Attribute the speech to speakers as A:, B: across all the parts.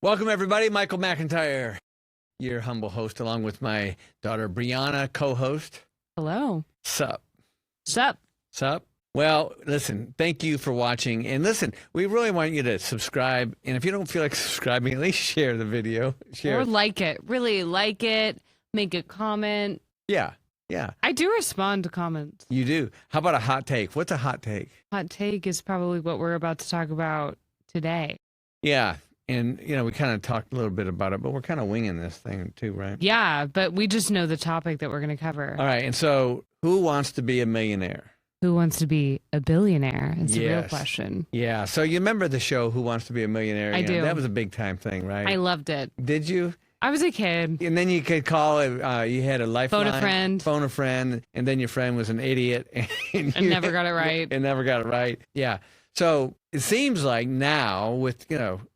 A: Welcome, everybody. Michael McIntyre, your humble host, along with my daughter, Brianna, co-host.
B: Hello.
A: Sup?
B: Sup?
A: Sup? Well, listen, thank you for watching. And listen, we really want you to subscribe. And if you don't feel like subscribing, at least share the video. Share.
B: Or like it. Really like it. Make a comment.
A: Yeah.
B: I do respond to comments.
A: You do. How about a hot take? What's a hot take?
B: Hot take is probably what we're about to talk about today.
A: Yeah. And, we kind of talked a little bit about it, but we're kind of winging this thing too, right?
B: Yeah, but we just know the topic that we're going to cover.
A: All right. And so who wants to be a millionaire?
B: Who wants to be a billionaire? It's
A: Yes.
B: a real question.
A: Yeah. So you remember the show, Who Wants to Be a Millionaire?
B: I do.
A: That was a big time thing, right?
B: I loved it.
A: Did you?
B: I was a kid.
A: And then you could call it, you had a lifeline.
B: Phone a friend.
A: And then your friend was an idiot. And
B: never got it right.
A: And never got it right. Yeah. So it seems like now with,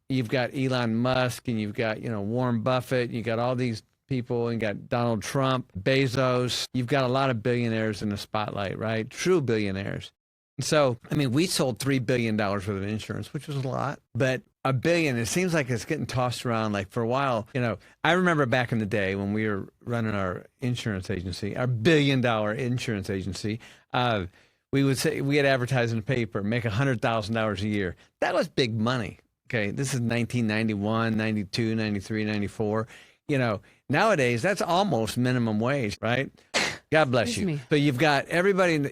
A: you've got Elon Musk and you've got, Warren Buffett, you got all these people and you got Donald Trump, Bezos. You've got a lot of billionaires in the spotlight, right? True billionaires. So, we sold $3 billion worth of insurance, which was a lot, but $1 billion, it seems like it's getting tossed around like for a while. I remember back in the day when we were running our insurance agency, our $1 billion insurance agency, we would say we had advertised in the paper, make $100,000 a year. That was big money. Okay. This is 1991, 92, 93, 94. Nowadays that's almost minimum wage, right? God bless you. So you've got everybody,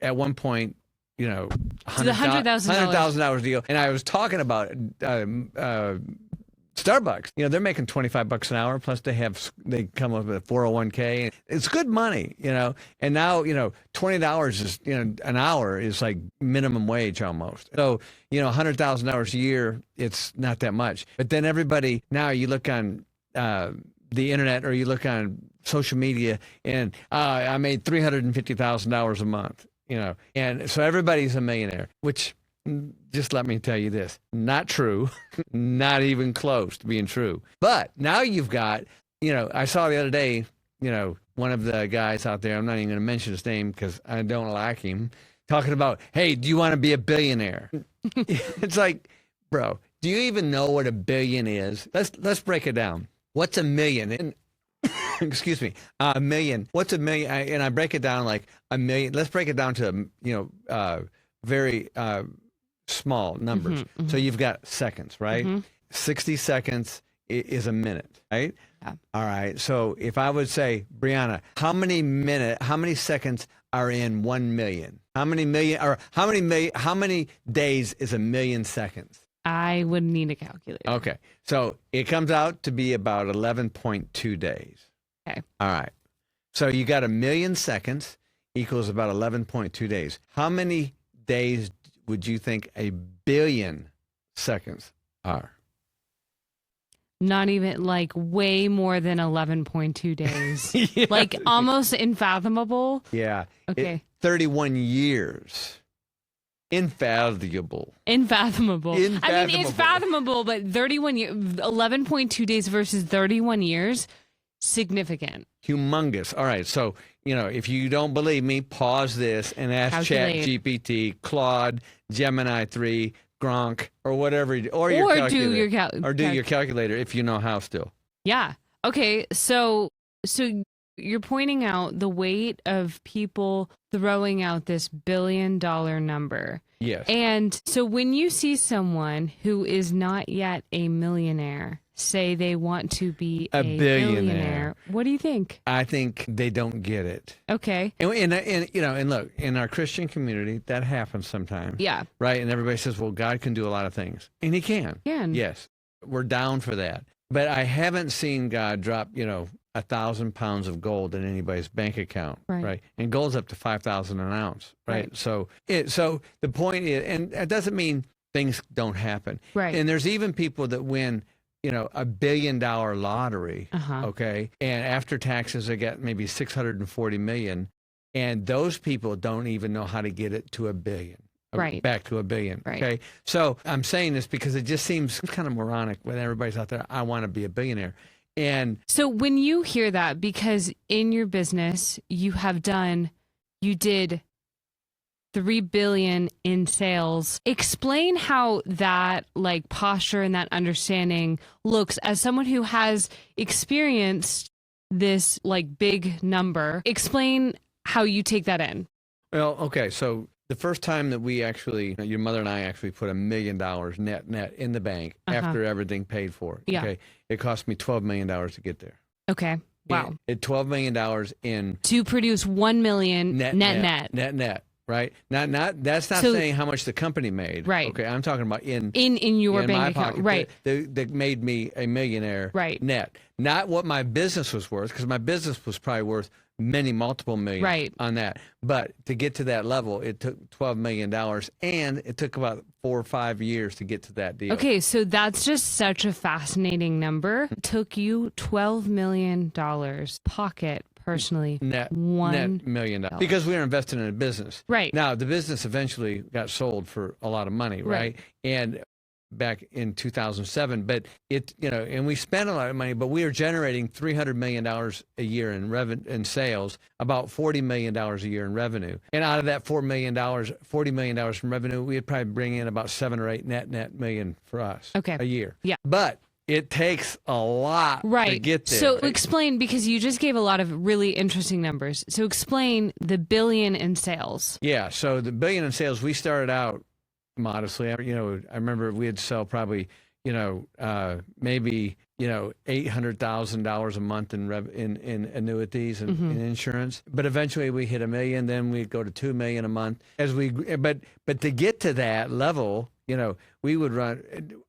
A: at one point, $100,000 deal. And I was talking about Starbucks. They're making $25 an hour. Plus they come up with a 401k. It's good money, And now, $20 is, an hour is like minimum wage almost. So, $100,000 a year, it's not that much. But then everybody, now you look on the internet or you look on social media and I made $350,000 a month. And so everybody's a millionaire, which just let me tell you this, not true, not even close to being true. But now you've got, I saw the other day, one of the guys out there, I'm not even going to mention his name because I don't like him, talking about, hey, do you want to be a billionaire? It's like, bro, do you even know what a billion is? Let's break it down. What's a million? And excuse me, a million. What's a million? And I break it down like a million. Let's break it down to, very small numbers. So you've got seconds, right? 60 seconds is a minute, right?
B: Yeah.
A: All right. So if I would say, Brianna, how many seconds are in 1 million? How many days is a million seconds?
B: I would need a calculator.
A: Okay. So it comes out to be about 11.2 days.
B: Okay.
A: All right. So you got 1 million seconds equals about 11.2 days. How many days would you think a billion seconds are?
B: Not even like way more than 11.2 days.
A: Yeah.
B: Like almost unfathomable.
A: Yeah.
B: Okay.
A: 31 years. Unfathomable.
B: Unfathomable. I mean, it's fathomable, but 11.2 days versus 31 years, significant.
A: Humongous. All right. So, if you don't believe me, pause this and ask ChatGPT, Claude, Gemini 3, Gronk, or whatever, or your calculator. Do your calculator if you know how still.
B: Yeah. Okay. So you're pointing out the weight of people throwing out this $1 billion number.
A: Yes.
B: And so when you see someone who is not yet a millionaire say they want to be a billionaire, what do you think?
A: I think they don't get it.
B: Okay.
A: And look, in our Christian community, that happens sometimes.
B: Yeah.
A: Right. And everybody says, well, God can do a lot of things. And he can. Yes. We're down for that. But I haven't seen God drop, 1,000 pounds of gold in anybody's bank account, right? And gold's up to 5,000 an ounce, right? So the point is, and it doesn't mean things don't happen,
B: right?
A: And there's even people that win, $1 billion lottery, okay, and after taxes they get maybe 640 million, and those people don't even know how to get it to $1 billion.
B: Right.
A: Back to $1 billion.
B: Right.
A: Okay. So I'm saying this because it just seems kind of moronic when everybody's out there, I want to be a billionaire. And
B: so when you hear that, because in your business you did 3 billion in sales. Explain how that like posture and that understanding looks as someone who has experienced this like big number. Explain how you take that in.
A: Well, okay. So the first time that we actually, your mother and I actually put $1 million net in the bank after everything paid for.
B: Yeah.
A: Okay. It cost me $12 million to get there.
B: Okay. Wow.
A: It $12 million in
B: to produce 1 million net.
A: Right. That's not saying how much the company made.
B: Right.
A: Okay. I'm talking about in
B: your bank
A: my
B: account.
A: Pocket,
B: right.
A: That made me a millionaire.
B: Right.
A: Net. Not what my business was worth, because my business was probably worth many multiple millions
B: right.
A: on that. But to get to that level, it took $12 million, and it took about 4 or 5 years to get to that deal.
B: Okay, so that's just such a fascinating number. It took you $12 million pocket personally.
A: Net
B: $1
A: million. Because we were invested in a business.
B: Right.
A: Now, the business eventually got sold for a lot of money, right? And back in 2007, but and we spent a lot of money, but we were generating $300 million a year in sales, about $40 million a year in revenue. And out of that $40 million in revenue, we'd probably bring in about 7 or 8 net million for us a year.
B: Yeah.
A: But it takes a lot to get there.
B: So explain, because you just gave a lot of really interesting numbers. So explain the billion in sales.
A: Yeah. So the billion in sales, we started out modestly. I remember we'd sell probably, maybe, $800,000 a month in annuities and in insurance. But eventually we hit $1 million, then we'd go to $2 million a month but to get to that level, we would run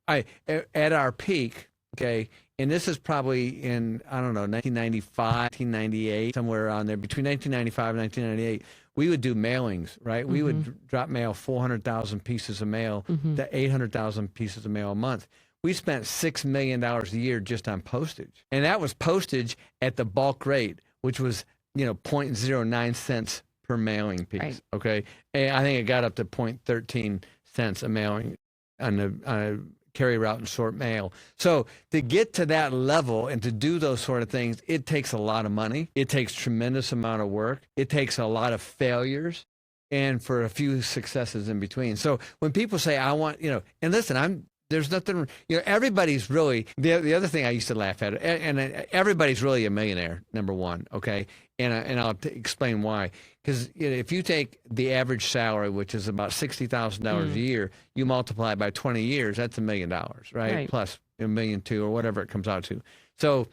A: at our peak. Okay. And this is probably in, 1995, 1998, somewhere around there, between 1995 and 1998. We would do mailings, right? We would drop mail 400,000 pieces of mail to 800,000 pieces of mail a month. We spent $6 million a year just on postage. And that was postage at the bulk rate, which was, 0.09 cents per mailing piece. Right. Okay. And I think it got up to 0.13 cents a mailing on a carry route and sort mail. So to get to that level and to do those sort of things, it takes a lot of money. It takes tremendous amount of work. It takes a lot of failures and for a few successes in between. So when people say, I want, and listen, there's nothing, everybody's really, the other thing I used to laugh at, and everybody's really a millionaire, number one, okay? And I'll explain why. Because if you take the average salary, which is about $60,000 a year, you multiply it by 20 years, that's $1 million, right? Plus $1.2 million or whatever it comes out to. So,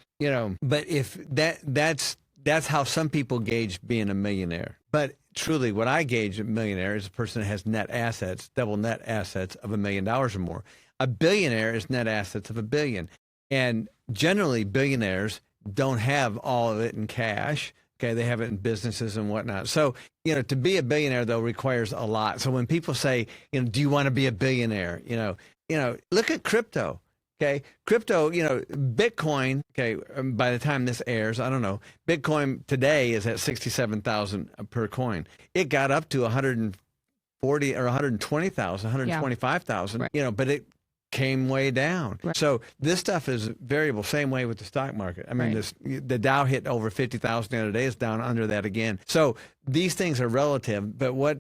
A: but if that's how some people gauge being a millionaire. But truly, what I gauge a millionaire is a person that has net assets, double net assets of $1 million or more. A billionaire is net assets of $1 billion. And generally, billionaires don't have all of it in cash. Okay, they have it in businesses and whatnot. So, to be a billionaire, though, requires a lot. So when people say, do you want to be a billionaire? Look at crypto. Okay, crypto, Bitcoin, okay, by the time this airs, I don't know, Bitcoin today is at 67,000 per coin. It got up to 140 or 120,000, 125,000, but it came way down. Right. So this stuff is variable, same way with the stock market. I mean, the Dow hit over 50,000 the other day, it's down under that again. So these things are relative, but what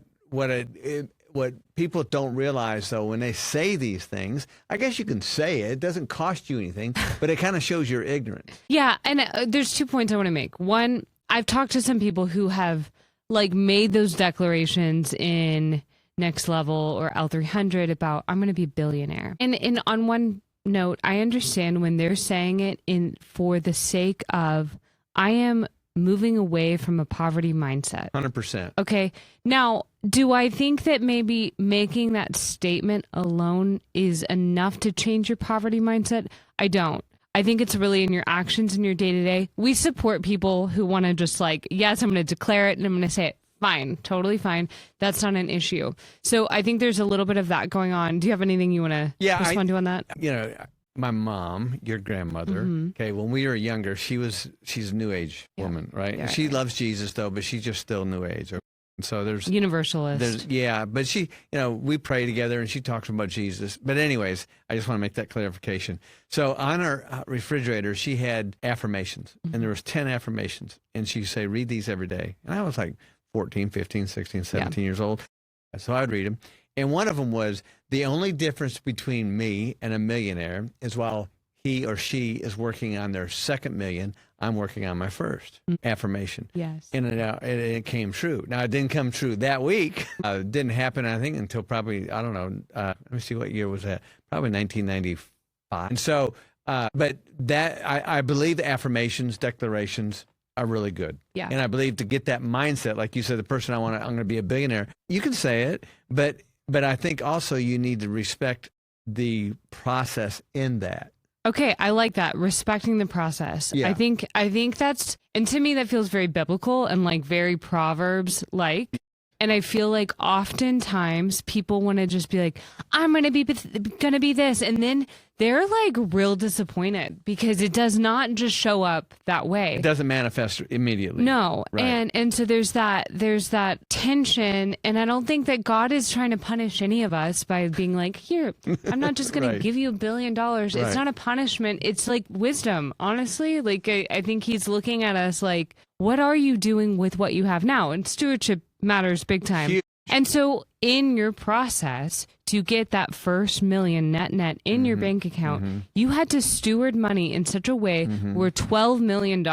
A: people don't realize, though, when they say these things, I guess you can say it doesn't cost you anything, but it kind of shows your ignorance.
B: Yeah, and there's 2 points I want to make. One, I've talked to some people who have made those declarations in Next Level or L300 about, I'm going to be a billionaire. And on one note, I understand when they're saying it for the sake of, I am moving away from a poverty mindset.
A: 100%.
B: Okay. Now, do I think that maybe making that statement alone is enough to change your poverty mindset? I don't. I think it's really in your actions in your day-to-day. We support people who want to just yes, I'm going to declare it and I'm going to say it. Fine, totally fine. That's not an issue. So I think there's a little bit of that going on. Do you have anything you want to respond to on that?
A: My mom, your grandmother, okay, when we were younger, she's a New Age woman, right?
B: Yeah,
A: she loves Jesus, though, but she's just still New Age. So there's
B: universalist.
A: But she, we pray together and she talks about Jesus. But anyways, I just want to make that clarification. So on her refrigerator, she had affirmations, and there was 10 affirmations, and she'd say, read these every day. And I was like 14, 15, 16, 17 years old. So I'd read them. And one of them was, the only difference between me and a millionaire is while he or she is working on their second million, I'm working on my first affirmation.
B: Yes.
A: And it came true. Now, it didn't come true that week. It didn't happen, I think, until probably, I don't know, let me see, what year was that? Probably 1995. And so, but that, I believe the affirmations, declarations are really good.
B: Yeah.
A: And I believe to get that mindset, like you said, the person I'm going to be a billionaire, you can say it, but I think also you need to respect the process in that.
B: Okay, I like that. Respecting the process.
A: Yeah.
B: I think that's, and to me that feels very biblical and like very Proverbs like. And I feel like oftentimes people want to just be like, I'm going to be this. And then they're like real disappointed because it does not just show up that way.
A: It doesn't manifest immediately.
B: No.
A: Right.
B: And so there's that tension. And I don't think that God is trying to punish any of us by being like, here, I'm not just going
A: Right.
B: to give you $1 billion.
A: Right.
B: It's not a punishment. It's like wisdom. Honestly, like I think he's looking at us like, what are you doing with what you have now? And stewardship matters big time.
A: Huge.
B: And so in your process to get that first million net in your bank account, you had to steward money in such a way where $12 million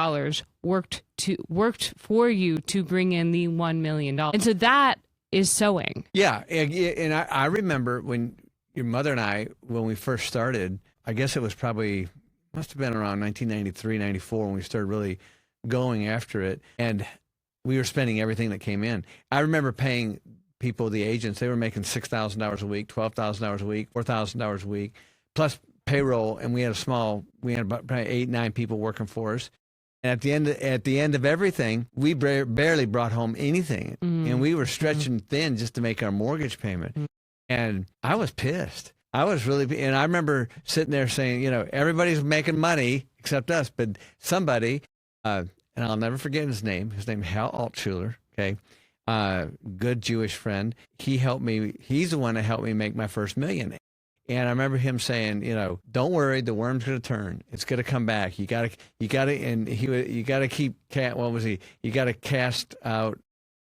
B: worked for you to bring in the $1 million. And so that is sowing.
A: Yeah. And I remember when your mother and I, when we first started, I guess it was probably, must have been around 1993, 94 when we started really going after it. And we were spending everything that came in. I remember paying people, the agents, they were making $6,000 a week, $12,000 a week, $4,000 a week, plus payroll. And we had about probably 8, 9 people working for us. And at the end of everything, we barely brought home anything. And we were stretching thin just to make our mortgage payment. And I was pissed. I was really, and I remember sitting there saying, everybody's making money except us, but somebody, and I'll never forget his name. His name is Hal Altshuler. Okay. Good Jewish friend. He helped me. He's the one that helped me make my first million. And I remember him saying, don't worry, the worm's going to turn. It's going to come back. You got to, and you got to keep, what was he? You got to cast out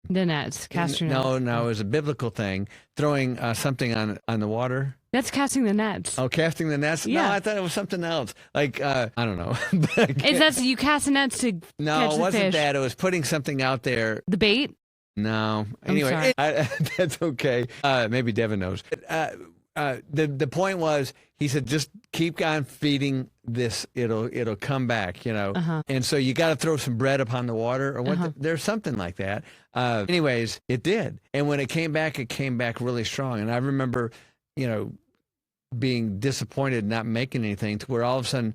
B: the nets, cast your nets.
A: No, it was a biblical thing. Throwing something on the water.
B: That's casting the nets.
A: Oh, casting the nets?
B: Yeah.
A: No, I thought it was something else. Like, I don't know.
B: That's you cast the nets to
A: no,
B: catch
A: it
B: the
A: wasn't
B: fish.
A: that. It was putting something out there.
B: The bait?
A: No.
B: I'm
A: Anyway,
B: sorry.
A: that's okay. Maybe Devin knows. The point was, he said, just keep on feeding this. It'll come back, And so you got to throw some bread upon the water, or what? There's something like that. Anyways, it did. And when it came back really strong. And I remember, being disappointed not making anything, to where all of a sudden,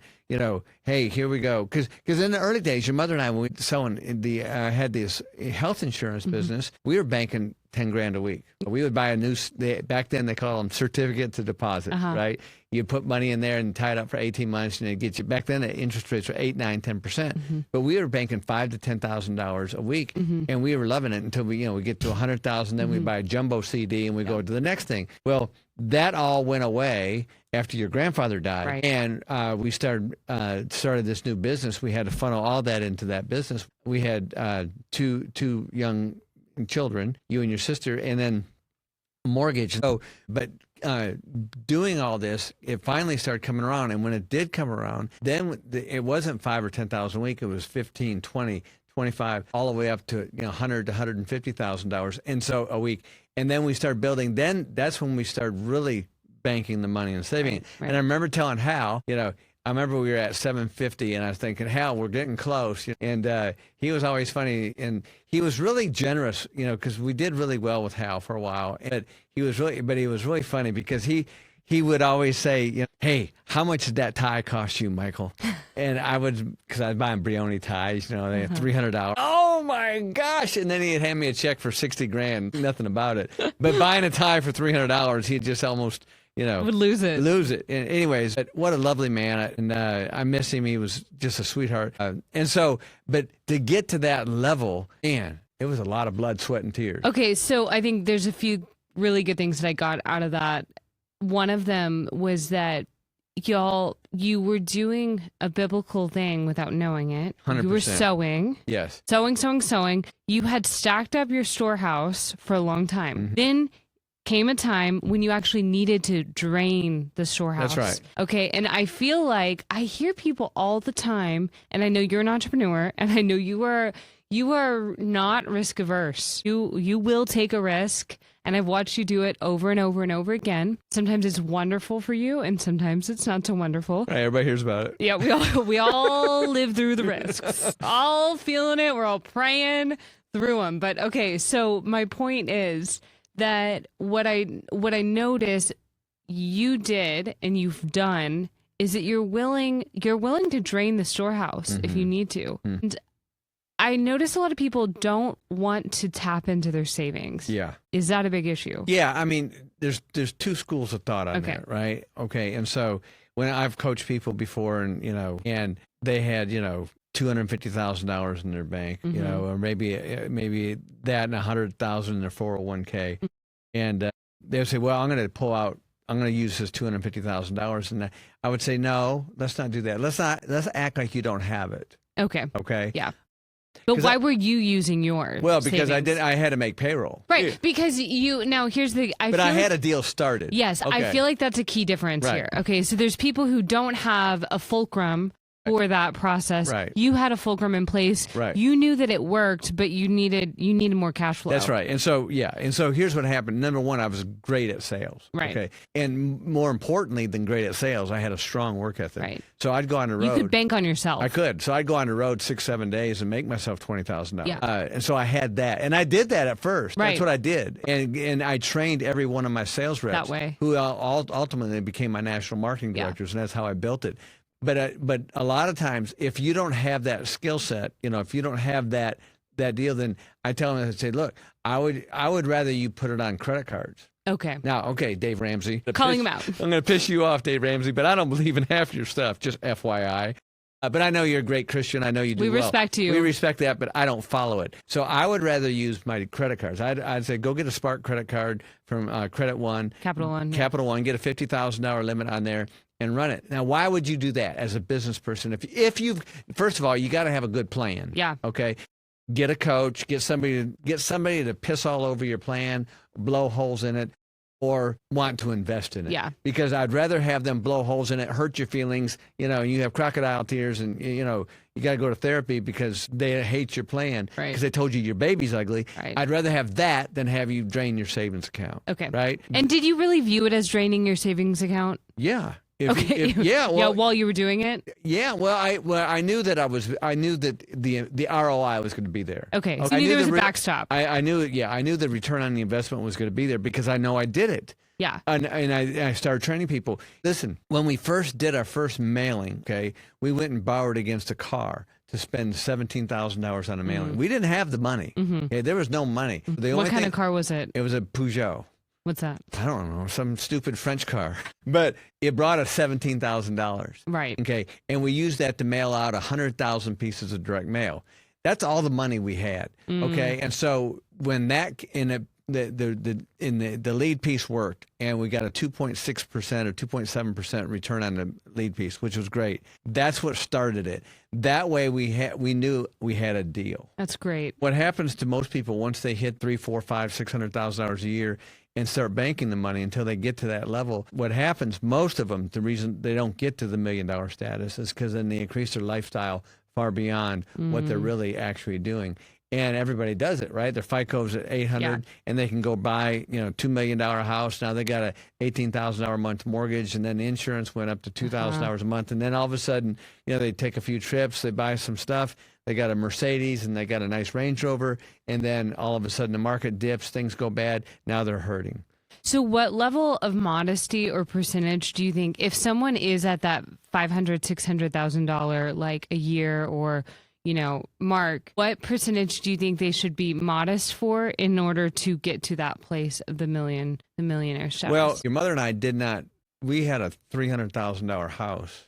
A: hey, here we go. Because in the early days, your mother and I, when we had this health insurance business, we were banking 10 grand a week. We would buy back then they call them certificate to deposit, right? You put money in there and tie it up for 18 months, and it gets you. Back then, the interest rates were 8, 9, 10%. But we were banking $5,000 to $10,000 a week, and we were loving it until we get to 100,000. Then we buy a jumbo CD, and we go to the next thing. Well, that all went away after your grandfather died,
B: right.
A: And we started this new business. We had to funnel all that into that business. We had two young children, you and your sister, and then mortgage. So, but doing all this, it finally started coming around. And when it did come around, then it wasn't 5 or 10,000 a week. It was 15, 20, 25, all the way up to $100,000 to $150,000, and so a week. And then we started building. Then that's when we started really banking the money and saving it.
B: Right.
A: And I remember telling Hal, I remember we were at 750, and I was thinking, Hal, we're getting close. And he was always funny, and he was really generous, because we did really well with Hal for a while. But he was really funny, because he would always say, hey, how much did that tie cost you, Michael? And because I was buying Brianna ties, they had $300. Oh my gosh! And then he'd hand me a check for 60 grand, nothing about it. But buying a tie for $300, he'd just almost.
B: Would lose it.
A: And anyways, what a lovely man. And I miss him. He was just a sweetheart. And so, but to get to that level, man, it was a lot of blood, sweat, and tears.
B: Okay, so I think there's a few really good things that I got out of that. One of them was that you were doing a biblical thing without knowing it.
A: 100%.
B: You were sowing.
A: Yes.
B: Sowing. You had stacked up your storehouse for a long time. Then came a time when you actually needed to drain the storehouse.
A: That's right.
B: Okay. And I feel like I hear people all the time, and I know you're an entrepreneur, and I know you are not risk averse. You will take a risk, and I've watched you do it over and over and over again. Sometimes it's wonderful for you, and sometimes it's not so wonderful.
A: Right, everybody hears about it.
B: Yeah, we all live through the risks. All feeling it. We're all praying through them. But okay, so my point is that what I notice you did and you've done is that you're willing to drain the storehouse if you need to. And I notice a lot of people don't want to tap into their savings.
A: Yeah.
B: Is that a big issue?
A: Yeah, I mean, there's two schools of thought on that, right? Okay, and so when I've coached people before, and and they had $250,000 in their bank, or maybe that and $100,000 in their 401k, and they would say, "Well, I'm going to use this $250,000," and I would say, "No, let's not do that. Let's act like you don't have it."
B: Okay.
A: Okay.
B: Yeah. But why were you using yours?
A: Well, because I had to make payroll.
B: Right. Because here's the...
A: I had a deal started.
B: Yes. Okay. I feel like that's a key difference here. Okay. So there's people who don't have a fulcrum for that process.
A: Right.
B: You had a fulcrum in place.
A: Right.
B: You knew that it worked, but you needed more cash flow.
A: That's right. And so here's what happened. Number one, I was great at sales.
B: Right.
A: Okay. And more importantly than great at sales, I had a strong work ethic.
B: Right.
A: So I'd go on the road.
B: You could bank on yourself.
A: I could. So I'd go on the road 6-7 days and make myself $20,000.
B: Yeah.
A: And so I had that, and I did that at first.
B: Right.
A: That's what I did, and I trained every one of my sales reps
B: that way,
A: who ultimately became my national marketing directors, and that's how I built it. But a lot of times, if you don't have that skill set, if you don't have that deal, then I tell them, I say, look, I would rather you put it on credit cards.
B: Okay.
A: Now, okay, Dave Ramsey.
B: Calling him out.
A: I'm going to piss you off, Dave Ramsey, but I don't believe in half your stuff, just FYI. But I know you're a great Christian. I know you do well.
B: We respect you.
A: We respect that, but I don't follow it. So I would rather use my credit cards. I'd say go get a Spark credit card from Credit One.
B: Capital One.
A: Capital One. Get a $50,000 limit on there and run it. Now, why would you do that as a business person? If you've, first of all, you got to have a good plan.
B: Yeah.
A: Okay. Get a coach. Get somebody to piss all over your plan, blow holes in it, or want to invest in it.
B: Yeah.
A: Because I'd rather have them blow holes in it, hurt your feelings. You have crocodile tears, and you got to go to therapy because they hate your plan because they told you your baby's ugly.
B: Right.
A: I'd rather have that than have you drain your savings account.
B: Okay.
A: Right.
B: And did you really view it as draining your savings account?
A: Yeah.
B: While you were doing it.
A: Yeah, I knew that I knew that the ROI was going to be there.
B: Okay, so you knew there was a backstop.
A: I knew the return on the investment was going to be there because I know I did it.
B: Yeah.
A: And I started training people. Listen, when we first did our first mailing, okay, we went and borrowed against a car to spend $17,000 on a mailing. We didn't have the money. Okay, there was no money.
B: What kind of car was it?
A: It was a Peugeot.
B: What's that?
A: I don't know, some stupid French car. But it brought us $17,000.
B: Right.
A: Okay. And we used that to mail out 100,000 pieces of direct mail. That's all the money we had. Okay. And so when that the lead piece worked, and we got a 2.6% or 2.7% return on the lead piece, which was great. That's what started it. That way we knew we had a deal.
B: That's great.
A: What happens to most people once they hit $300,000, $400,000, $500,000, $600,000 a year and start banking the money until they get to that level, what happens, most of them, the reason they don't get to the $1 million status is because then they increase their lifestyle far beyond what they're really actually doing. And everybody does it, right? Their FICO's at 800, and they can go buy, $2 million house. Now they got a $18,000 a month mortgage, and then the insurance went up to $2,000 a month. And then all of a sudden, they take a few trips, they buy some stuff. They got a Mercedes and they got a nice Range Rover, and then all of a sudden the market dips, things go bad. Now they're hurting.
B: So what level of modesty or percentage do you think, if someone is at that $500,000, $600,000 like a year or mark, what percentage do you think they should be modest for in order to get to that place of the millionaire status?
A: Well, your mother and I did not. We had a $300,000 house,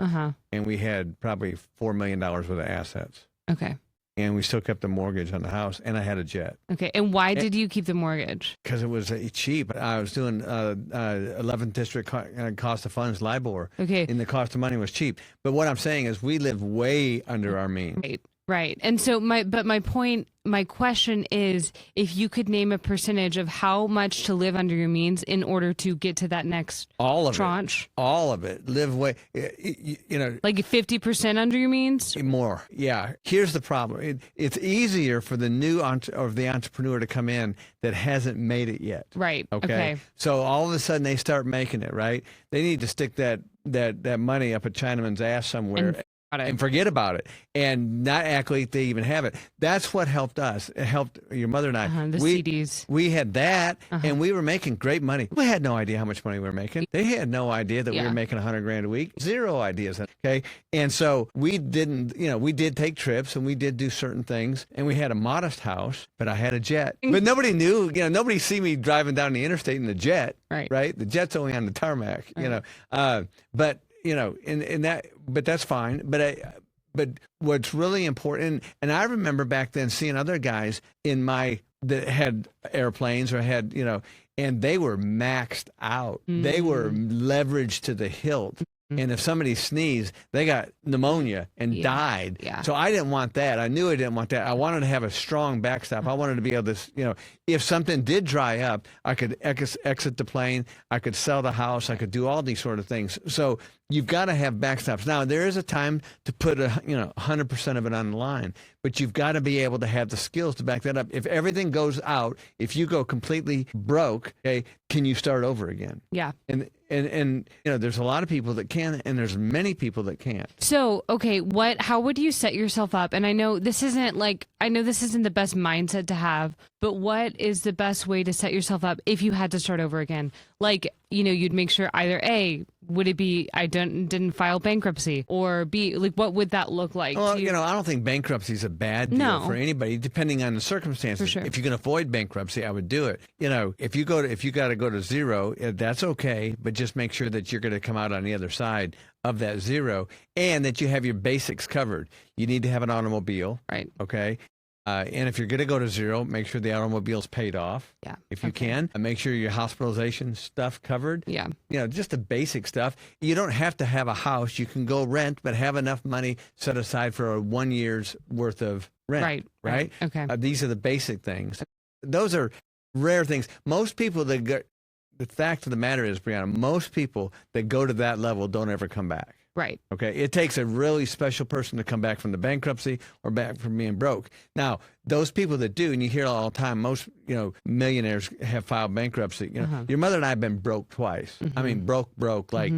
A: and we had probably $4 million worth of assets.
B: Okay.
A: And we still kept the mortgage on the house, and I had a jet.
B: Okay. And why did you keep the mortgage?
A: Because it was cheap. I was doing 11th district cost of funds, LIBOR.
B: Okay.
A: And the cost of money was cheap. But what I'm saying is we live way under our means.
B: Right. Right. And so my question is, if you could name a percentage of how much to live under your means in order to get to that next tranche.
A: All of it. Live way,
B: like 50% under your means?
A: More. Yeah. Here's the problem. It's easier for the new the entrepreneur to come in that hasn't made it yet.
B: Right.
A: Okay. So all of a sudden they start making it, right? They need to stick that money up a Chinaman's ass somewhere and forget about it and not act like they even have it. That's what helped us. It helped your mother and I.
B: The CDs.
A: We had that, and we were making great money. We had no idea how much money we were making. They had no idea that we were making $100,000 a week. Zero ideas. Okay. And so we didn't, we did take trips and we did do certain things, and we had a modest house, but I had a jet. But nobody knew, nobody see me driving down the interstate in the jet. Right. The jet's only on the tarmac, but but that's fine. But what's really important, and I remember back then seeing other guys that had airplanes or had, and they were maxed out. They were leveraged to the hilt. And if somebody sneezed, they got pneumonia and died. Yeah. So I didn't want that. I knew I didn't want that. I wanted to have a strong backstop. I wanted to be able to, if something did dry up, I could exit the plane. I could sell the house. I could do all these sort of things. So you've got to have backstops. Now, there is a time to put 100% of it on the line, but you've got to be able to have the skills to back that up. If everything goes out, if you go completely broke, okay, can you start over again? Yeah. And there's a lot of people that can, and there's many people that can't.
B: So, okay, how would you set yourself up? And I know this isn't the best mindset to have, but what is the best way to set yourself up if you had to start over again? Like, you'd make sure either A, would it be I didn't file bankruptcy, or B, like what would that look like?
A: Well, I don't think bankruptcy is a bad deal for anybody, depending on the circumstances.
B: For sure.
A: If you can avoid bankruptcy, I would do it. If you got to go to zero, that's okay, but just make sure that you're going to come out on the other side of that zero, and that you have your basics covered. You need to have an automobile, right? Okay. And if you're going to go to zero, make sure the automobile's paid off. Yeah. If you can, and make sure your hospitalization stuff covered. Yeah. Just the basic stuff. You don't have to have a house. You can go rent, but have enough money set aside for 1 year's worth of rent. Right. Okay. These are the basic things. Those are rare things. Most people the fact of the matter is, Brianna, most people that go to that level don't ever come back. Right. Okay. It takes a really special person to come back from the bankruptcy or back from being broke. Now, those people that do, and you hear all the time, most, millionaires have filed bankruptcy. Your mother and I have been broke twice. I mean, broke. Like,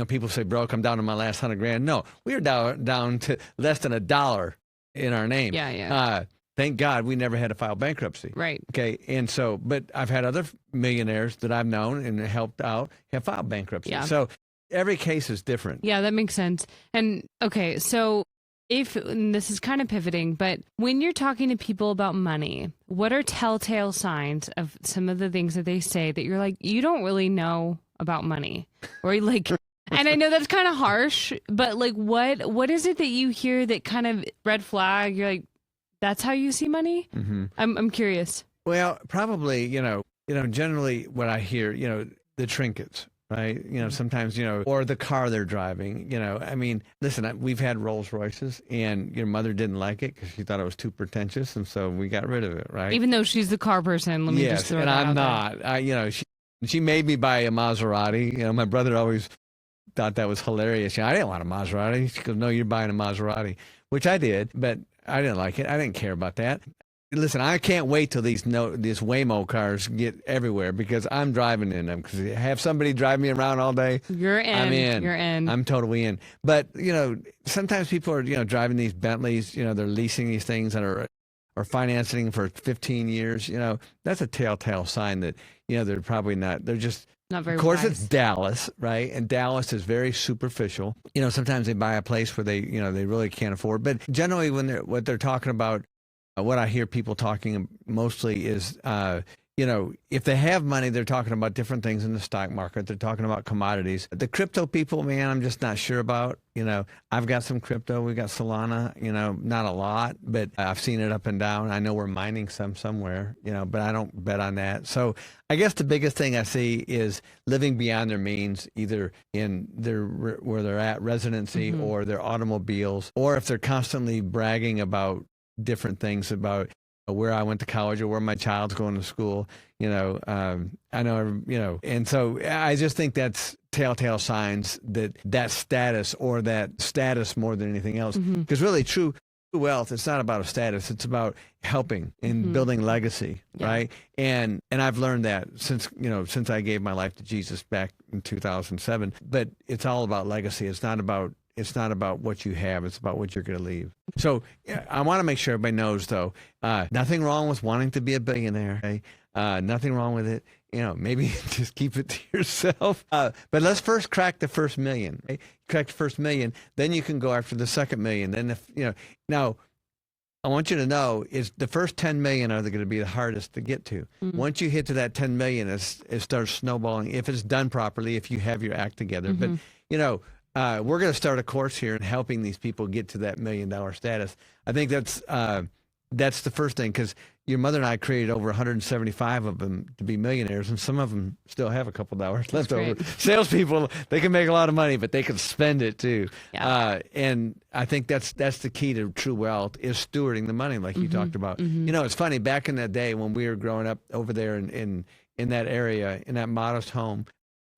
A: people say broke, I'm down to my last $100,000. No, we are down to less than $1 in our name. Yeah. Thank God we never had to file bankruptcy. Right. Okay. And so, but I've had other millionaires that I've known and helped out have filed bankruptcy. Yeah. So every case is different. Yeah, that makes sense. And okay, so and this is kind of pivoting, but when you're talking to people about money, what are telltale signs of some of the things that they say that you're like, you don't really know about money? Or like, and I know that's kind of harsh, but like, what is it that you hear that kind of red flag? You're like, that's how you see money? Mm-hmm. I'm curious. Well, probably, generally what I hear, the trinkets. Right. Sometimes, or the car they're driving, I mean, listen, we've had Rolls Royces, and your mother didn't like it because she thought it was too pretentious. And so we got rid of it. Right. Even though she's the car person. Let me just throw that out. And I'm not. She made me buy a Maserati. My brother always thought that was hilarious. I didn't want a Maserati. She goes, no, you're buying a Maserati, which I did, but I didn't like it. I didn't care about that. Listen, I can't wait till these Waymo cars get everywhere, because I'm driving in them. Because have somebody drive me around all day, you're in. I'm in. You're in. I'm totally in. But sometimes people are driving these Bentleys. They're leasing these things that are financing for 15 years. That's a telltale sign that they're probably not. They're just not very. Of course, wise. It's Dallas, right? And Dallas is very superficial. Sometimes they buy a place where they they really can't afford. But generally, what they're talking about. What I hear people talking mostly is, if they have money, they're talking about different things in the stock market. They're talking about commodities. The crypto people, man, I'm just not sure about. I've got some crypto. We got Solana, not a lot, but I've seen it up and down. I know we're mining some somewhere, but I don't bet on that. So I guess the biggest thing I see is living beyond their means, either in where they're at residency or their automobiles, or if they're constantly bragging about different things about where I went to college or where my child's going to school, I know, and so I just think that's telltale signs that status or that status more than anything else, because really true wealth, it's not about a status, it's about helping and building legacy, right? And I've learned that since I gave my life to Jesus back in 2007, but it's all about legacy. It's not about what you have. It's about what you're going to leave. So I want to make sure everybody knows, though, nothing wrong with wanting to be a billionaire. Okay? Nothing wrong with it. Maybe just keep it to yourself. But let's first crack the first million. Okay? Crack the first million, then you can go after the second million. Then now, I want you to know is the first 10 million are going to be the hardest to get to. Once you hit to that 10 million, it starts snowballing. If it's done properly, if you have your act together. But we're going to start a course here in helping these people get to that $1 million status. I think that's the first thing, because your mother and I created over 175 of them to be millionaires, and some of them still have a couple dollars left over. Salespeople, they can make a lot of money, but they can spend it too. Yeah. And I think that's the key to true wealth, is stewarding the money, like you talked about. It's funny, back in that day when we were growing up over there in that area, in that modest home,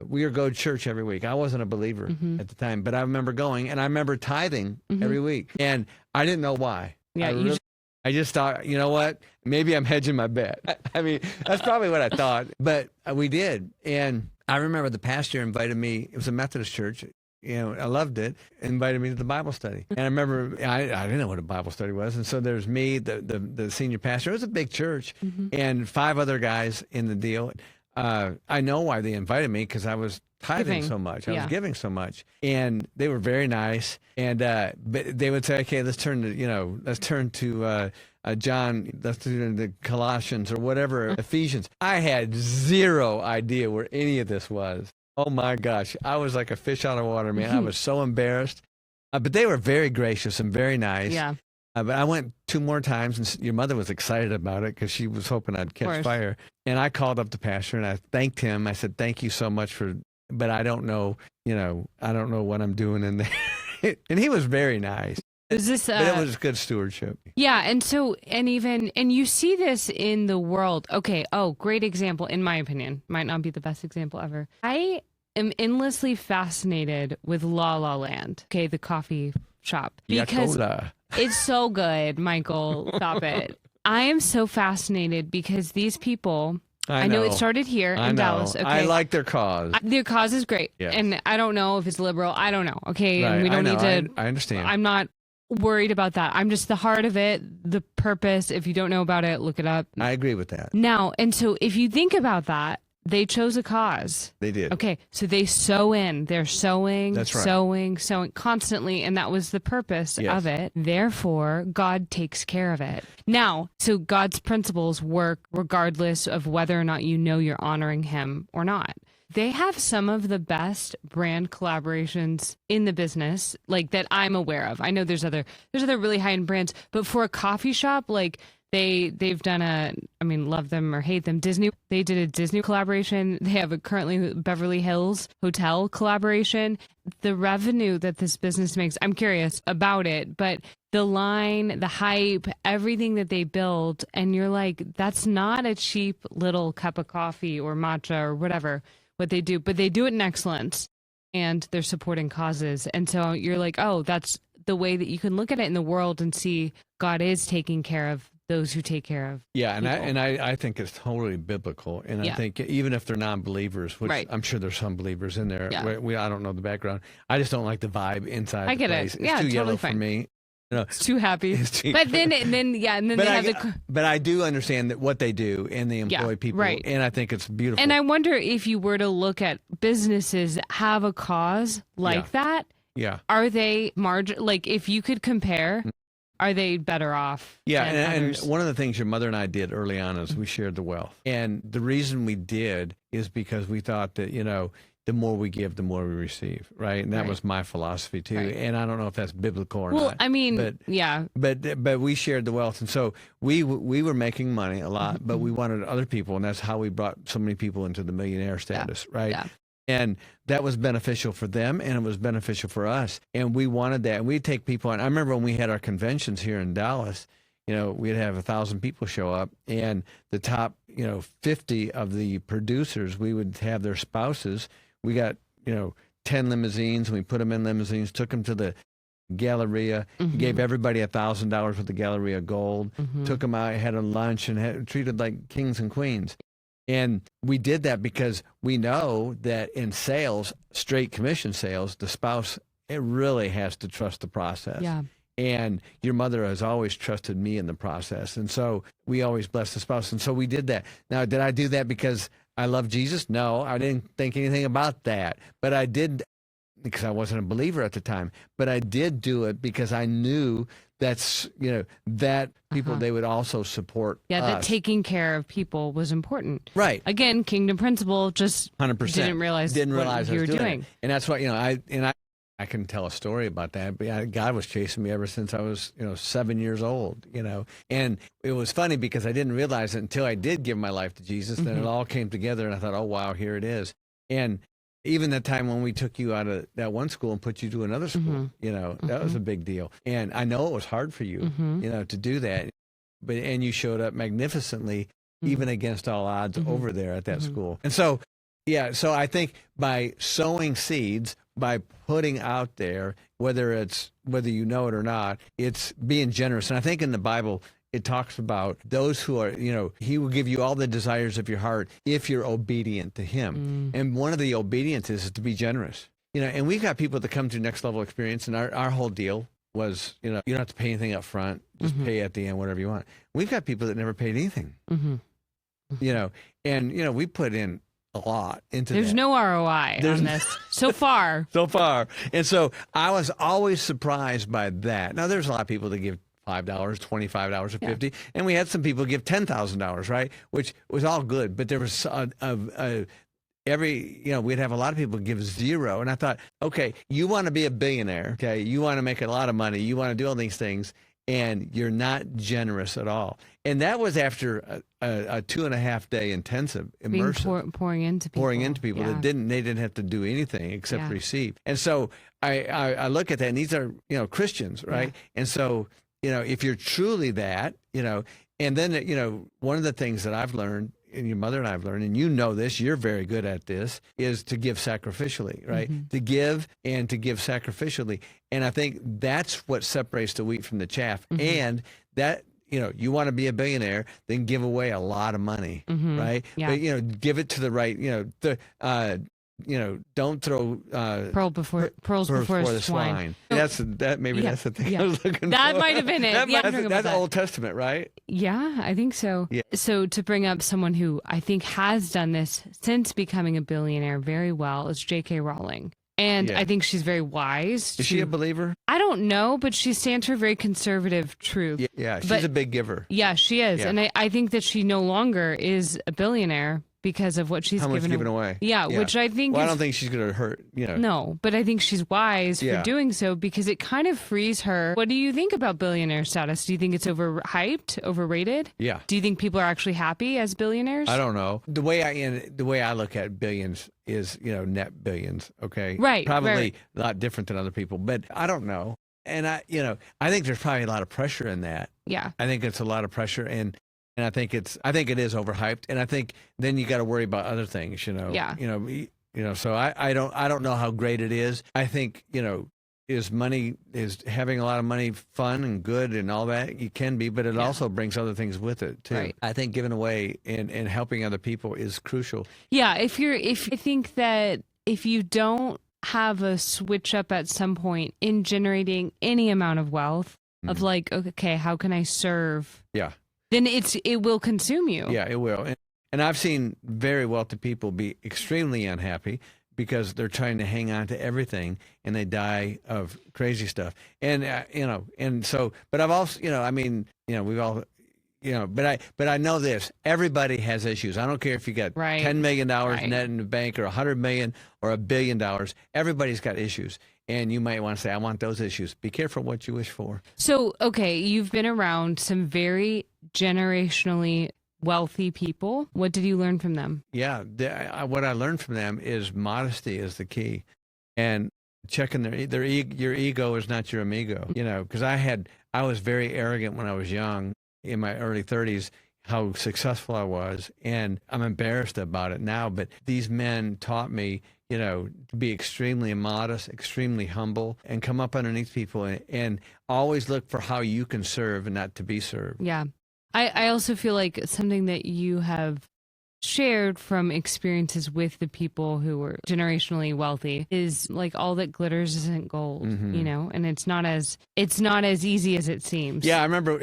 A: we would go to church every week. I wasn't a believer at the time, but I remember going, and I remember tithing every week, and I didn't know why. Yeah, I just thought, you know what? Maybe I'm hedging my bet. I mean, that's probably what I thought, but we did. And I remember the pastor invited me. It was a Methodist church. I loved it. Invited me to the Bible study. And I remember I didn't know what a Bible study was. And so there's me, the senior pastor. It was a big church, and 5 other guys in the deal. I know why they invited me, because I was tithing so much. I was giving so much, and they were very nice. And but they would say, "Okay, let's turn to John. Let's do the Colossians or whatever, Ephesians." I had zero idea where any of this was. Oh my gosh, I was like a fish out of water, man. I was so embarrassed. But they were very gracious and very nice. Yeah. But I went 2 more times, and your mother was excited about it because she was hoping I'd catch fire. And I called up the pastor and I thanked him. I said, "Thank you so much but I don't know, I don't know what I'm doing in there." And he was very nice. But it was good stewardship.
B: Yeah. And so, and you see this in the world. Okay. Oh, great example, in my opinion. Might not be the best example ever. I am endlessly fascinated with La La Land. Okay. The coffee shop. Because it's so good, Michael. Stop it. I am so fascinated because these people, I know it started here in Dallas. Okay.
A: I like their cause.
B: Their cause is great. Yes. And I don't know if it's liberal. I don't know. Okay. Right. And we don't need to.
A: I understand.
B: I'm not worried about that. I'm just the heart of it, the purpose. If you don't know about it, look it up.
A: I agree with that.
B: Now, and so if you think about that, they chose a cause.
A: They did.
B: Okay. So they sow in. They're sowing,
A: That's right.
B: sowing constantly. And that was the purpose of it. Therefore, God takes care of it. Now, so God's principles work regardless of whether or not you know you're honoring him or not. They have some of the best brand collaborations in the business, like that I'm aware of. I know there's other really high-end brands, but for a coffee shop, like they've done love them or hate them, Disney. They did a Disney collaboration. They have a currently Beverly Hills hotel collaboration. The revenue that this business makes, I'm curious about it, but the line, the hype, everything that they build, and you're like, that's not a cheap little cup of coffee or matcha or whatever. What they do, but they do it in excellence, and they're supporting causes. And so you're like, oh, that's the way that you can look at it in the world and see God is taking care of those who take care of.
A: Yeah, and I think it's totally biblical. And I think even if they're non-believers, which I'm sure there's some believers in there, I don't know the background. I just don't like the vibe inside.
B: I get
A: the place.
B: it.
A: It's too totally yellow for me.
B: It's too happy. But then they have
A: But I do understand that what they do, and they employ people, right? And I think it's beautiful.
B: And I wonder if you were to look at businesses have a cause like that.
A: Yeah.
B: Are they like if you could compare are they better off?
A: Yeah,
B: than
A: and
B: others?
A: one of the things your mother and I did early on is we shared the wealth. And the reason we did is because we thought that, the more we give, the more we receive, right? And that
B: Right.
A: was my philosophy too.
B: Right.
A: And I don't know if that's biblical or
B: Well,
A: not.
B: I mean,
A: but
B: yeah.
A: but we shared the wealth, and so we were making money a lot, but we wanted other people, and that's how we brought so many people into the millionaire status, right?
B: Yeah.
A: And that was beneficial for them, and it was beneficial for us. And we wanted that. And we'd take people on. I remember when we had our conventions here in Dallas, we'd have 1,000 people show up, and the top, 50 of the producers, we would have their spouses. We got, 10 limousines, and we put them in limousines, took them to the Galleria, gave everybody $1,000 worth of Galleria gold, took them out, had a lunch, and treated like kings and queens. And we did that because we know that in sales, straight commission sales, the spouse, it really has to trust the process.
B: Yeah.
A: And your mother has always trusted me in the process. And so we always bless the spouse. And so we did that. Now, did I do that because I love Jesus? No, I didn't think anything about that. But I did, because I wasn't a believer at the time, but I did do it because I knew that's, that people, they would also support
B: Yeah, that
A: us.
B: taking care of people was important.
A: Right.
B: Again, kingdom principle, just
A: 100%.
B: didn't realize
A: I
B: what
A: was
B: you were doing.
A: it. And that's why, I can tell a story about that. But God was chasing me ever since I was, 7 years old, And it was funny because I didn't realize it until I did give my life to Jesus. Then it all came together, and I thought, oh, wow, here it is. And even that time when we took you out of that one school and put you to another school, that was a big deal. And I know it was hard for you, to do that. And you showed up magnificently, even against all odds over there at that school. And so, so I think by sowing seeds, by putting out there, whether you know it or not, it's being generous. And I think in the Bible, it talks about those who are, he will give you all the desires of your heart if you're obedient to him. And one of the obedience is to be generous. And we've got people that come to Next Level Experience, and our whole deal was, you don't have to pay anything up front, just pay at the end, whatever you want. We've got people that never paid anything, and, we put in a lot into
B: There's
A: that.
B: no ROI on this so far.
A: So far. And so I was always surprised by that. Now, there's a lot of people that give $5, $25, or $50, and we had some people give $10,000, right? Which was all good, but there was we'd have a lot of people give zero. And I thought, okay, you want to be a billionaire, okay? You want to make a lot of money. You want to do all these things, and you're not generous at all. And that was after a 2.5 day intensive immersion.
B: Pouring into people.
A: They didn't have to do anything except receive. And so I look at that, and these are, Christians, right? And so, if you're truly that, and then, one of the things that I've learned, and your mother and I've learned, and this, you're very good at this, is to give sacrificially, right? To give and to give sacrificially. And I think that's what separates the wheat from the chaff. And that, you want to be a billionaire, then give away a lot of money, right?
B: Yeah.
A: But, give it to the right, don't throw
B: pearls before the swine.
A: That's the thing I was looking for.
B: That might have been it.
A: That's Old Testament, right?
B: Yeah, I think so.
A: Yeah.
B: So to bring up someone who I think has done this since becoming a billionaire very well is J.K. Rowling. And I think she's very wise.
A: Is she a believer?
B: I don't know, but she stands for very conservative truth.
A: Yeah, she's a big giver.
B: Yeah, she is. Yeah. And I think that she no longer is a billionaire because of what she's given
A: away.
B: Yeah, which I think
A: I don't think she's going to hurt,
B: No, but I think she's wise for doing so because it kind of frees her. What do you think about billionaire status? Do you think it's overhyped, overrated?
A: Yeah.
B: Do you think people are actually happy as billionaires?
A: I don't know. The way I look at billions is, net billions, okay?
B: Right.
A: Probably a lot different than other people, but I don't know. And I think there's probably a lot of pressure in that.
B: Yeah.
A: I think it's a lot of pressure, and I think it is overhyped, and I think then you got to worry about other things,
B: Yeah.
A: So I don't know how great it is. I think, is having a lot of money fun and good and all that? You can be, but it also brings other things with it too.
B: Right.
A: I think giving away and helping other people is crucial.
B: Yeah. I think that if you don't have a switch up at some point in generating any amount of wealth of like, okay, how can I serve?
A: Yeah.
B: Then it will consume you.
A: Yeah, it will. And I've seen very wealthy people be extremely unhappy because they're trying to hang on to everything, and they die of crazy stuff. And and so, but I've also, we've all, but I know this: everybody has issues. I don't care if you got $10 million net in the bank, or $100 million, or $1 billion. Everybody's got issues, and you might want to say, "I want those issues." Be careful what you wish for.
B: So, okay, you've been around some very generationally wealthy people. What did you learn from them?
A: Yeah, what I learned from them is modesty is the key, and checking your ego is not your amigo. Because I was very arrogant when I was young, in my early 30s, how successful I was, and I'm embarrassed about it now. But these men taught me, to be extremely modest, extremely humble, and come up underneath people, and always look for how you can serve and not to be served.
B: Yeah. I also feel like something that you have shared from experiences with the people who were generationally wealthy is like, all that glitters isn't gold, and it's not as easy as it seems.
A: Yeah, I remember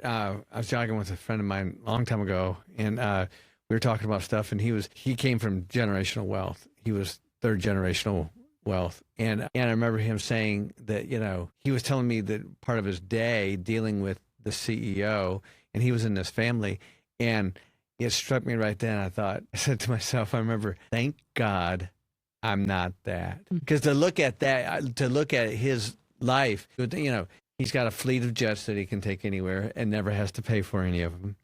A: I was talking with a friend of mine a long time ago, and we were talking about stuff, and he came from generational wealth. He was third generational wealth. And I remember him saying that, he was telling me that part of his day dealing with the CEO, and he was in this family, and it struck me right then. I said to myself, I remember, thank God I'm not that. Because to look at his life, he's got a fleet of jets that he can take anywhere and never has to pay for any of them.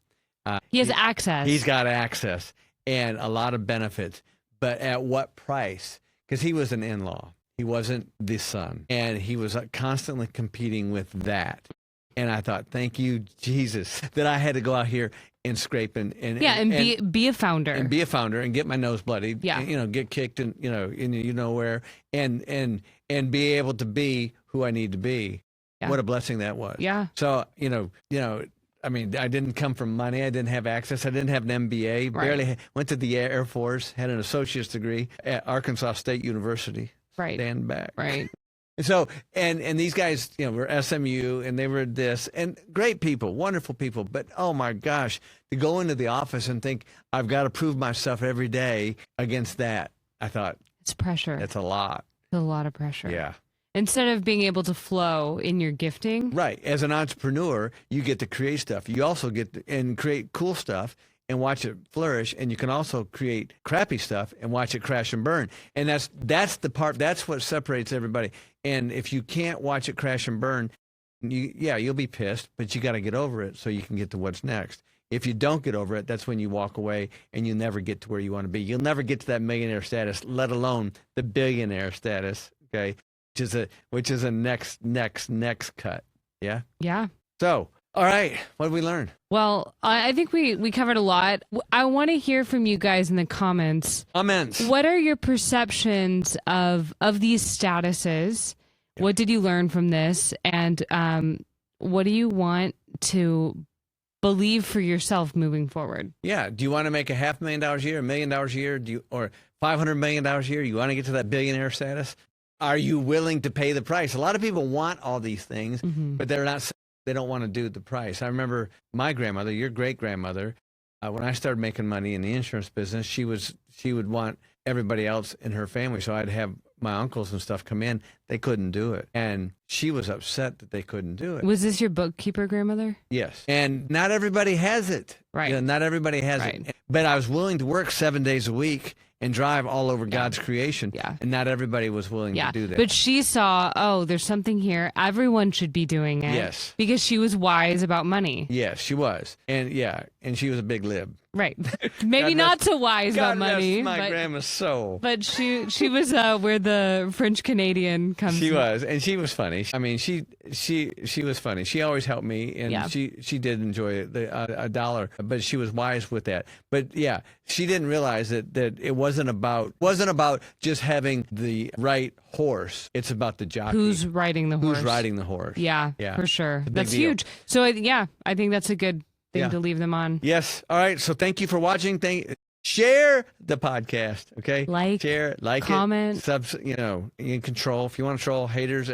B: He has access.
A: He's got access and a lot of benefits, but at what price? Because he was an in-law. He wasn't the son. And he was constantly competing with that. And I thought, thank you, Jesus, that I had to go out here and scrape and
B: be a founder.
A: And be a founder and get my nose bloodied.
B: Yeah.
A: And, get kicked and, where, and be able to be who I need to be. Yeah. What a blessing that was.
B: Yeah.
A: So, I mean, I didn't come from money. I didn't have access. I didn't have an MBA.
B: Right.
A: Barely went to the Air Force, had an associate's degree at Arkansas State University.
B: Right.
A: Stand back.
B: Right.
A: So, and these guys, were SMU, and they were this, and great people, wonderful people. But, oh my gosh, to go into the office and think, I've got to prove myself every day against that. I thought,
B: it's pressure.
A: That's a lot.
B: It's a lot of pressure.
A: Yeah.
B: Instead of being able to flow in your gifting.
A: Right. As an entrepreneur, you get to create stuff. You also get to create cool stuff and watch it flourish. And you can also create crappy stuff and watch it crash and burn. And that's the part, that's what separates everybody. And if you can't watch it crash and burn, you'll be pissed, but you got to get over it so you can get to what's next. If you don't get over it, that's when you walk away and you never get to where you want to be. You'll never get to that millionaire status, let alone the billionaire status. Okay. Which is a next cut. Yeah.
B: Yeah.
A: So, all right. What did we learn?
B: Well, I think we covered a lot. I want to hear from you guys in the comments. What are your perceptions of these statuses? Yeah. What did you learn from this? And what do you want to believe for yourself moving forward?
A: Yeah. Do you want to make $500,000 a year, $1 million a year, or $500 million a year? You want to get to that billionaire status? Are you willing to pay the price? A lot of people want all these things, but they don't want to do the price. I remember my grandmother, your great grandmother, when I started making money in the insurance business, she would want everybody else in her family. So I'd have my uncles and stuff come in. They couldn't do it. And she was upset that they couldn't do it.
B: Was this your bookkeeper grandmother?
A: Yes. And not everybody has it.
B: Right.
A: Not everybody has it. But I was willing to work 7 days a week and drive all over God's creation.
B: Yeah.
A: And not everybody was willing to do that.
B: But she saw, there's something here. Everyone should be doing it.
A: Yes.
B: Because she was wise about money.
A: Yes, she was. And and she was a big lib.
B: Right. Maybe not so wise about money.
A: God rest my grandma's soul.
B: But she was where the French Canadian comes
A: She was. And she was funny. I mean, she was funny. She always helped me, and she did enjoy a dollar, but she was wise with that. But she didn't realize that it wasn't about just having the right horse. It's about the jockey.
B: Who's riding the horse?
A: Who's riding the horse?
B: Yeah, for sure. That's huge. So I think that's a good thing to leave them on.
A: Yes. All right. So thank you for watching. Share the podcast. Okay. Share,
B: comment,
A: in control. If you want to troll haters,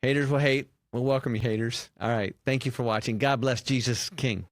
A: haters will hate. We'll welcome you, haters. All right. Thank you for watching. God bless Jesus King.